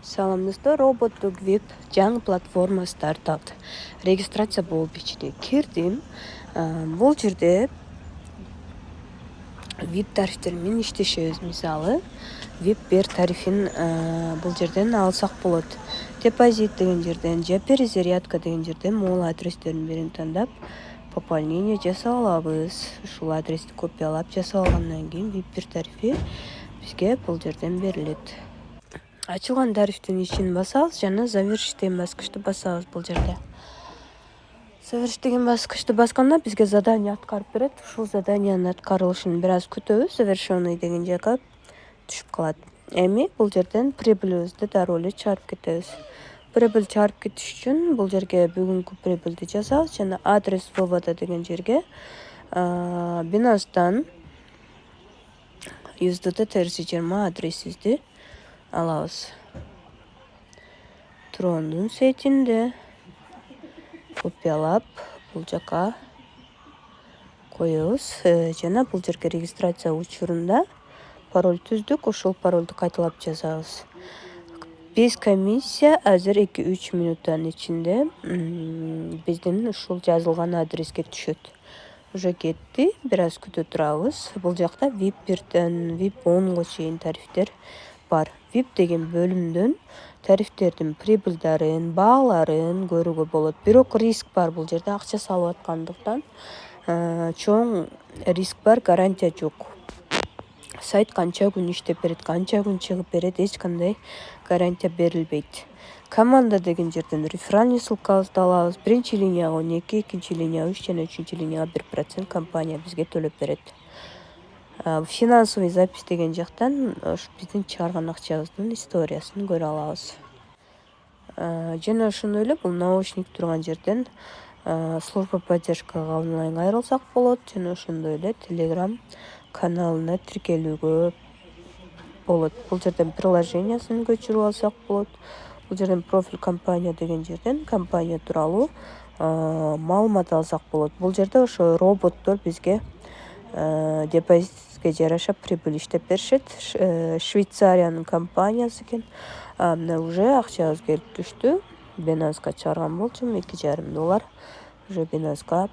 Салам достор, роботтук веб жаңы платформа старталды. Регистрация болуп ичине кирдим. Бул жерде веб тарифтер менен иштешебиз. Мисалы, веб бер тарифин бул жерден алсак болот. Депозит деген жерден же перезарядка деген жерден могул адрестердин бирин тандап пополнение жасап алабыз. Ушул адрести копиялап жасап алгандан кийин веб бир тарифи бизге бул жерден берилет. Ачылган тарифтин ичин басабыз жана завершить деген баскычты басабыз бул жерде. Завершить деген баскычты басканда бизге задание аткарып берет. Ушул заданиянын аткарылышын бир аз күтөбүз. Завершенный деген жакка түшүп калат. Эми бул жерден прибылыбызды дароо эле чыгарып кетебиз. Прибыль чыгарып кетиш үчүн бул жерге бүгүнкү прибыльди жазабыз жана адрес вывода деген жерге Binance'дан USDT TRC20 адресибизди алабыз. Трондун сайтинде копиялап бул жака коебуз. Жана бул жерге регистрация учурунда пароль түздүк, ошол паролду кайталап жазабыз. Без комиссия азыр 2-3 минуттан ичинде биздин ушул жазылган адреске түшөт. Уже кетти, бир аз күтө турабыз. Бул жакта VIP 1ден VIP 10го чейин тарифтер бар. VIP деген бөлүмдөн тарифтердин прибылдарын, бааларын көрүүгө болот. Бирок риск бар бул жерде, акча салып аткандыктан чоң риск бар, гарантия жок. Сайт канча күн иштеп берет, канча күн чыгып берет, эч кандай гарантия берилбейт. Команда деген жерден реферальный ссылкабызды алабыз. Биринчи линияга 12, экинчи линияга 3 жана үчүнчү линияга 1% компания бизге төлөп берет. Финансовый запись деген жактан биздин чыгарган акчабыздын историясын көрө алабыз. Жана ошондой эле бул наушник турган жерден служба поддержкага онлайн кайрылсак болот. Жана ошондой эле Telegram каналына тиркелүүгө болот. Бул жерден приложениясын көчүрүп алсак болот. Бул жерден профиль компания деген жерден компания тууралуу маалымат алсак болот. Бул жерде ошо роботтор бизге депозитке жараша прибыль иштеп беришет. Швейцариянын компаниясы экен. Мына уже акчабыз келип түштү. Binance'га чыгарган болчумун $2,5. Уже Binance'га